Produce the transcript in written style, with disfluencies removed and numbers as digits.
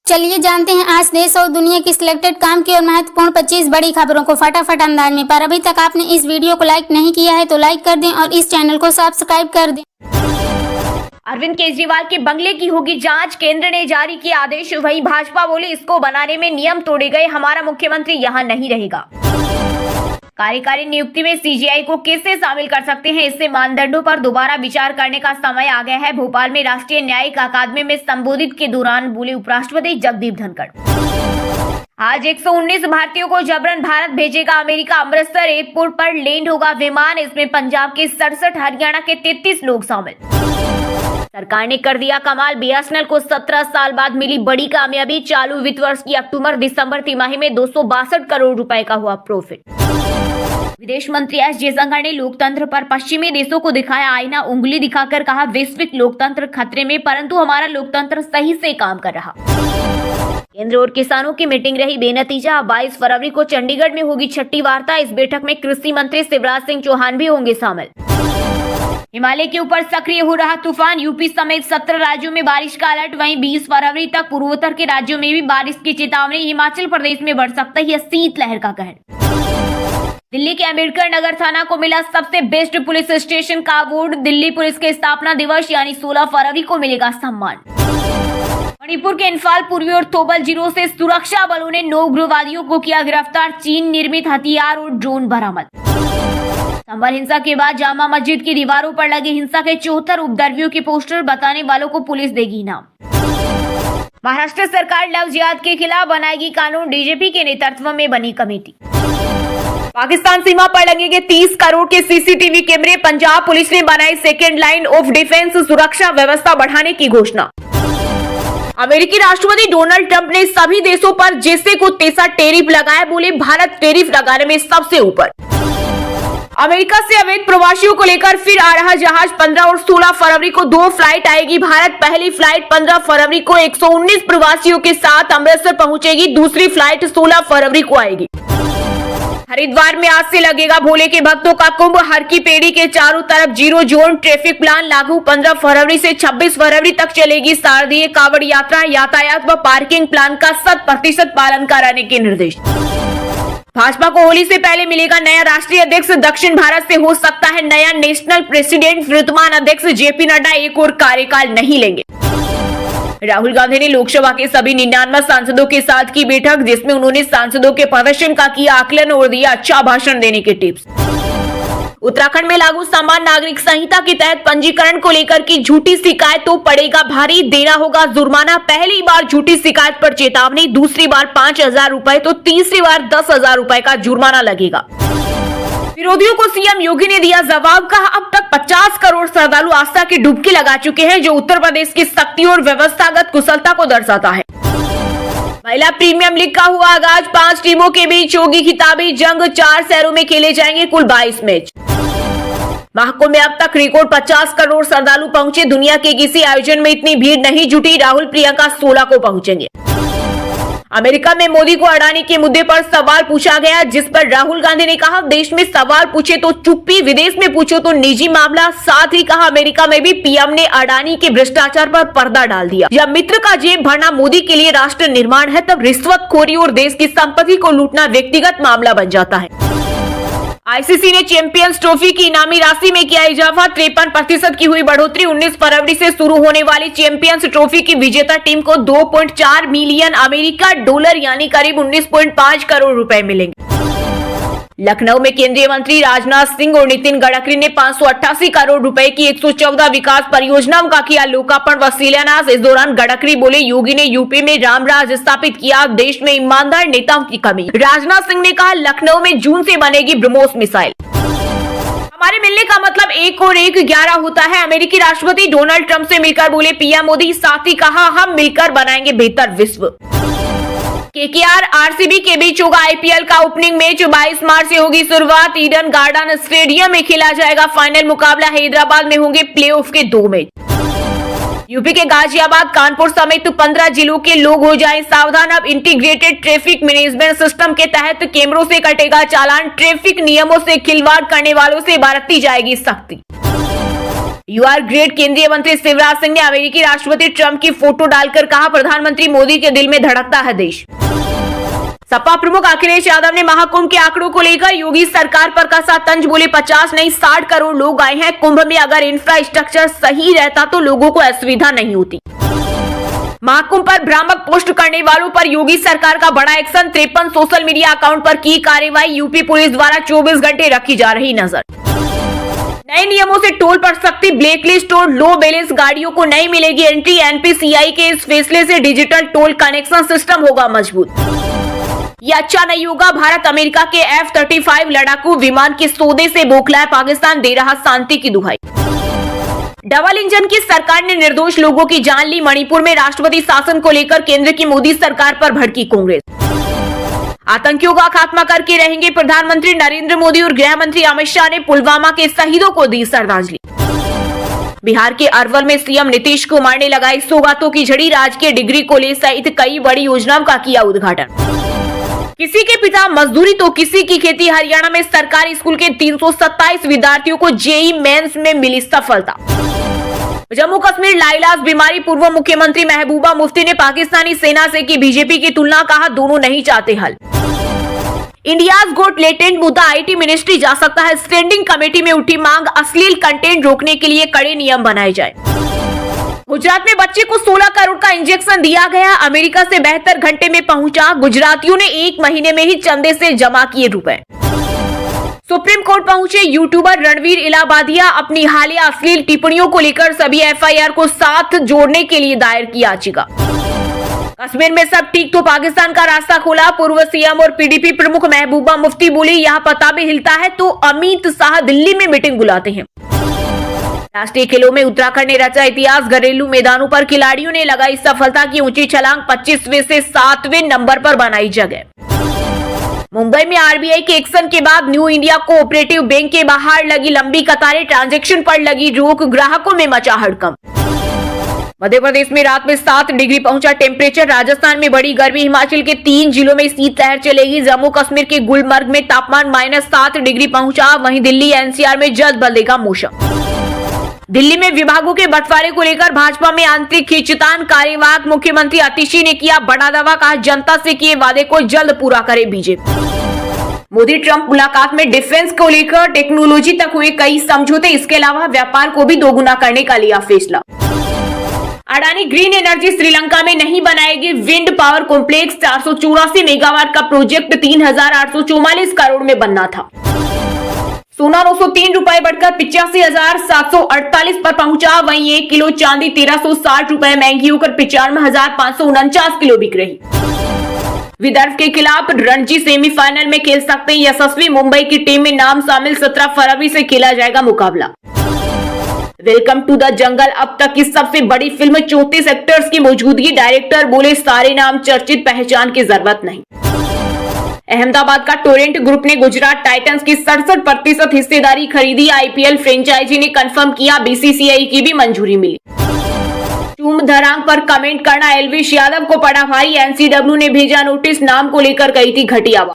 चलिए जानते हैं आज देश और दुनिया की सिलेक्टेड काम की और महत्वपूर्ण 25 बड़ी खबरों को फटाफट अंदाज में। पर अभी तक आपने इस वीडियो को लाइक नहीं किया है तो लाइक कर दें और इस चैनल को सब्सक्राइब कर दें। अरविंद केजरीवाल के बंगले की होगी जांच, केंद्र ने जारी किया आदेश। वहीं भाजपा बोले इसको बनाने में नियम तोड़े गए, हमारा मुख्यमंत्री यहां नहीं रहेगा। कार्यकारी नियुक्ति में सीजीआई को किससे शामिल कर सकते हैं, इससे मानदंडों पर दोबारा विचार करने का समय आ गया है। भोपाल में राष्ट्रीय न्यायिक अकादमी में संबोधित के दौरान बोले उपराष्ट्रपति जगदीप धनखड़। आज 119 भारतीयों को जबरन भारत भेजेगा अमेरिका। अमृतसर एयरपोर्ट पर लैंड होगा विमान, इसमें पंजाब के 67, हरियाणा के 33 लोग शामिल। सरकार ने कर दिया कमाल, बीएसएनएल को 17 साल बाद मिली बड़ी कामयाबी। चालू वित्त वर्ष की अक्टूबर-दिसंबर तिमाही में 262 करोड़ रुपए का हुआ प्रॉफिट। विदेश मंत्री एस जयशंकर ने लोकतंत्र पर पश्चिमी देशों को दिखाया आईना, उंगली दिखाकर कहा वैश्विक लोकतंत्र खतरे में, परंतु हमारा लोकतंत्र सही से काम कर रहा। केंद्र और किसानों की मीटिंग रही बेनतीजा। 22 फरवरी को चंडीगढ़ में होगी छठी वार्ता। इस बैठक में कृषि मंत्री शिवराज सिंह चौहान भी होंगे शामिल। हिमालय के ऊपर सक्रिय हो रहा तूफान, यूपी समेत 17 राज्यों में बारिश का अलर्ट। वहीं 20 फरवरी तक पूर्वोत्तर के राज्यों में भी बारिश की चेतावनी। हिमाचल प्रदेश में बढ़ सकता है शीतलहर का कहर। दिल्ली के अंबेडकर नगर थाना को मिला सबसे बेस्ट पुलिस स्टेशन का अवार्ड। दिल्ली पुलिस के स्थापना दिवस यानी 16 फरवरी को मिलेगा सम्मान। मणिपुर के इम्फाल पूर्वी और थोबल जिलों से सुरक्षा बलों ने 9 उग्रवादियों को किया गिरफ्तार। चीन निर्मित हथियार और ड्रोन बरामद। संभल हिंसा के बाद जामा मस्जिद की दीवारों पर लगे हिंसा के 74 उपद्रवियों के पोस्टर, बताने वालों को पुलिस देगी इनाम। महाराष्ट्र सरकार लव जिहाद के खिलाफ बनाएगी कानून, डीजीपी के नेतृत्व में बनी कमेटी। पाकिस्तान सीमा पर लगेंगे 30 करोड़ के सीसीटीवी कैमरे। पंजाब पुलिस ने बनाई सेकेंड लाइन ऑफ डिफेंस, सुरक्षा व्यवस्था बढ़ाने की घोषणा। अमेरिकी राष्ट्रपति डोनाल्ड ट्रंप ने सभी देशों पर जैसे को तैसा टैरिफ लगाया, बोले भारत टैरिफ लगाने में सबसे ऊपर। अमेरिका से अवैध प्रवासियों को लेकर फिर आ रहा जहाज। 15 और 16 फरवरी को 2 फ्लाइट आएगी भारत। पहली फ्लाइट 15 फरवरी को 119 प्रवासियों के साथ अमृतसर पहुंचेगी। दूसरी फ्लाइट 16 फरवरी को आएगी। हरिद्वार में आज से लगेगा भोले के भक्तों का कुंभ। हर की पेड़ी के चारों तरफ 0 जोन ट्रैफिक प्लान लागू। 15 फरवरी से 26 फरवरी तक चलेगी शारदीय कांवड़ यात्रा। यातायात व पार्किंग प्लान का 100% पालन कराने के निर्देश। भाजपा को होली से पहले मिलेगा नया राष्ट्रीय अध्यक्ष। दक्षिण भारत से हो सकता है नया नेशनल प्रेसिडेंट। वर्तमान अध्यक्ष जेपी नड्डा एक और कार्यकाल नहीं लेंगे। राहुल गांधी ने लोकसभा के सभी 99 सांसदों के साथ की बैठक, जिसमें उन्होंने सांसदों के प्रदर्शन का किया आकलन और दिया अच्छा भाषण देने के टिप्स। उत्तराखंड में लागू समान नागरिक संहिता के तहत पंजीकरण को लेकर की झूठी शिकायत तो पड़ेगा भारी, देना होगा जुर्माना। पहली बार झूठी शिकायत पर चेतावनी, दूसरी बार 5,000 रुपए तो तीसरी बार 10,000 रुपए का जुर्माना लगेगा। विरोधियों को सीएम योगी ने दिया जवाब, कहा अब तक 50 करोड़ श्रद्धालु आस्था की डुबकी लगा चुके हैं, जो उत्तर प्रदेश की शक्ति और व्यवस्थागत कुशलता को दर्शाता है। महिला प्रीमियम लीग का हुआ आगाज। 5 टीमों के बीच होगी खिताबी जंग। 4 शहरों में खेले जाएंगे कुल 22 मैच। महाकुंभ में अब तक रिकॉर्ड 50 करोड़ श्रद्धालु पहुंचे। दुनिया के किसी आयोजन में इतनी भीड़ नहीं जुटी। राहुल प्रियंका 16 को पहुंचेंगे। अमेरिका में मोदी को अडानी के मुद्दे पर सवाल पूछा गया, जिस पर राहुल गांधी ने कहा देश में सवाल पूछे तो चुप्पी, विदेश में पूछो तो निजी मामला। साथ ही कहा अमेरिका में भी पीएम ने अडानी के भ्रष्टाचार पर पर्दा डाल दिया। जब मित्र का जेब भरना मोदी के लिए राष्ट्र निर्माण है, तब रिश्वतखोरी और देश की संपत्ति को लूटना व्यक्तिगत मामला बन जाता है। आईसीसी ने चैंपियंस ट्रॉफी की इनामी राशि में किया इजाफा। 53% की हुई बढ़ोतरी। 19 फरवरी से शुरू होने वाली चैंपियंस ट्रॉफी की विजेता टीम को 2.4 मिलियन अमेरिका डॉलर यानी करीब 19.5 करोड़ रुपए मिलेंगे। लखनऊ में केंद्रीय मंत्री राजनाथ सिंह और नितिन गडकरी ने 588 करोड़ रुपए की 114 विकास परियोजनाओं का किया लोकार्पण व शिलान्यास। इस दौरान गडकरी बोले योगी ने यूपी में रामराज स्थापित किया, देश में ईमानदार नेताओं की कमी। राजनाथ सिंह ने कहा लखनऊ में जून से बनेगी ब्रह्मोस मिसाइल। हमारे मिलने का मतलब 1 और 1 11 होता है। अमेरिकी राष्ट्रपति डोनाल्ड ट्रंप से मिलकर बोले पीएम मोदी। साथ ही कहा हम मिलकर बनाएंगे बेहतर विश्व। केकेआर आरसीबी के बीच होगा आईपीएल का ओपनिंग मैच। 22 मार्च से होगी शुरुआत। ईडन गार्डन स्टेडियम में खेला जाएगा फाइनल मुकाबला। हैदराबाद में होंगे प्लेऑफ के 2 मैच। यूपी के गाजियाबाद, कानपुर समेत 15 जिलों के लोग हो जाएं सावधान। अब इंटीग्रेटेड ट्रैफिक मैनेजमेंट सिस्टम के तहत कैमरों से कटेगा चालान। ट्रैफिक नियमों से खिलवाड़ करने वालों से बरती जाएगी सख्ती। You are great. केंद्रीय मंत्री शिवराज सिंह ने अमेरिकी राष्ट्रपति ट्रंप की फोटो डालकर कहा, प्रधानमंत्री मोदी के दिल में धड़कता है देश। सपा प्रमुख अखिलेश यादव ने महाकुंभ के आंकड़ों को लेकर योगी सरकार पर कसा तंज, बोले 50 नहीं 60 करोड़ लोग आए हैं कुंभ में, अगर इंफ्रास्ट्रक्चर सही रहता तो लोगों को असुविधा नहीं होती। महाकुंभ पर भ्रामक पोस्ट करने वालों पर योगी सरकार का बड़ा एक्शन, 53 सोशल मीडिया अकाउंट पर की कार्रवाई, यूपी पुलिस द्वारा 24 घंटे रखी जा रही नजर। नए नियमों से टोल पड़ सकती ब्लैकलिस्ट और लो बैलेंस गाड़ियों को नहीं मिलेगी एंट्री, एनपीसीआई के इस फैसले से डिजिटल टोल कनेक्शन सिस्टम होगा मजबूत। यह अच्छा नहीं होगा, भारत अमेरिका के F-35 लड़ाकू विमान के सौदे से बौखलाए पाकिस्तान, दे रहा शांति की दुहाई। डबल इंजन की सरकार ने निर्दोष लोगों की जान ली, मणिपुर में राष्ट्रपति शासन को लेकर केंद्र की मोदी सरकार पर भड़की कांग्रेस। आतंकियों का खात्मा करके रहेंगे प्रधानमंत्री नरेंद्र मोदी और गृह मंत्री अमित शाह ने पुलवामा के शहीदों को दी श्रद्धांजलि। बिहार के अरवल में सीएम नीतीश कुमार ने लगाई सौगातों की झड़ी, राजकीय डिग्री कॉलेज सहित कई बड़ी योजनाओं का किया उद्घाटन। किसी के पिता मजदूरी तो किसी की खेती, हरियाणा में सरकारी स्कूल के 327 विद्यार्थियों को जेईई मेंस में मिली सफलता। जम्मू कश्मीर लाइलाज बीमारी, पूर्व मुख्यमंत्री महबूबा मुफ्ती ने पाकिस्तानी सेना से की बीजेपी की तुलना, कहा दोनों नहीं चाहते हल। इंडियाज गोट लेटेंट मुद्दा, आईटी मिनिस्ट्री जा सकता है स्टैंडिंग कमेटी में उठी मांग, अश्लील कंटेंट रोकने के लिए कड़े नियम बनाए जाए। गुजरात में बच्चे को 16 करोड़ का इंजेक्शन दिया गया, अमेरिका से 72 घंटे में पहुंचा, गुजरातियों ने 1 महीने में ही चंदे से जमा किए रुपए। सुप्रीम कोर्ट पहुंचे यूट्यूबर रणवीर इलाहाबादिया, अपनी हालिया अश्लील टिप्पणियों को लेकर सभी एफआईआर को साथ जोड़ने के लिए दायर की याचिका। कश्मीर में सब ठीक तो पाकिस्तान का रास्ता खोला, पूर्व सीएम और पीडीपी प्रमुख महबूबा मुफ्ती बोली, यहाँ पता भी हिलता है तो अमित शाह दिल्ली में मीटिंग बुलाते हैं। राष्ट्रीय खेलों में उत्तराखंड ने रचा इतिहास, घरेलू मैदानों पर खिलाड़ियों ने लगाई सफलता की ऊंची छलांग, 25वें से 7वें नंबर पर बनाई जगह। मुंबई में आरबीआई के एक्शन के बाद न्यू इंडिया कोऑपरेटिव बैंक के बाहर लगी लंबी कतारें, ट्रांजैक्शन पर लगी रोक, ग्राहकों में मचा हड़कंप। मध्य प्रदेश में रात में 7 डिग्री पहुंचा टेम्परेचर, राजस्थान में बड़ी गर्मी, हिमाचल के 3 जिलों में शीतलहर चलेगी, जम्मू कश्मीर के गुलमर्ग में तापमान -7 डिग्री पहुंचा, वहीं दिल्ली एनसीआर में जल्द बदलेगा मौसम। दिल्ली में विभागों के बंटवारे को लेकर भाजपा में आंतरिक खींचतान, कार्यवाहक मुख्यमंत्री आतिशी ने किया बड़ा दावा, कहा जनता से किए वादे को जल्द पूरा करे बीजेपी। मोदी ट्रंप मुलाकात में डिफेंस को लेकर टेक्नोलॉजी तक हुए कई समझौते, इसके अलावा व्यापार को भी दोगुना करने का लिया फैसला। अडानी ग्रीन एनर्जी श्रीलंका में नहीं बनाएगी विंड पावर कॉम्प्लेक्स, 484 मेगावाट का प्रोजेक्ट 3844 करोड़ में बनना था। सोना 903 रुपए बढ़कर 85,748 पर पहुंचा, वहीं 1 किलो चांदी 1360 रुपए महंगी होकर 95,549 किलो बिक रही। विदर्भ के खिलाफ रणजी सेमीफाइनल में खेल सकते हैं यशस्वी, मुंबई की टीम में नाम शामिल, 17 फरवरी से खेला जाएगा मुकाबला। वेलकम टू द जंगल अब तक की सबसे बड़ी फिल्म, 34 एक्टर्स की मौजूदगी, डायरेक्टर बोले सारे नाम चर्चित, पहचान की जरूरत नहीं। अहमदाबाद का टोरेंट ग्रुप ने गुजरात टाइटंस की 67% हिस्सेदारी खरीदी, आईपीएल फ्रेंचाइजी ने कंफर्म किया, बीसीसीआई की भी मंजूरी मिली। चूम धरांग पर कमेंट करना एलविश यादव को पड़ा भारी, एनसीडब्ल्यू ने भेजा नोटिस, नाम को लेकर गई थी घटिया बात।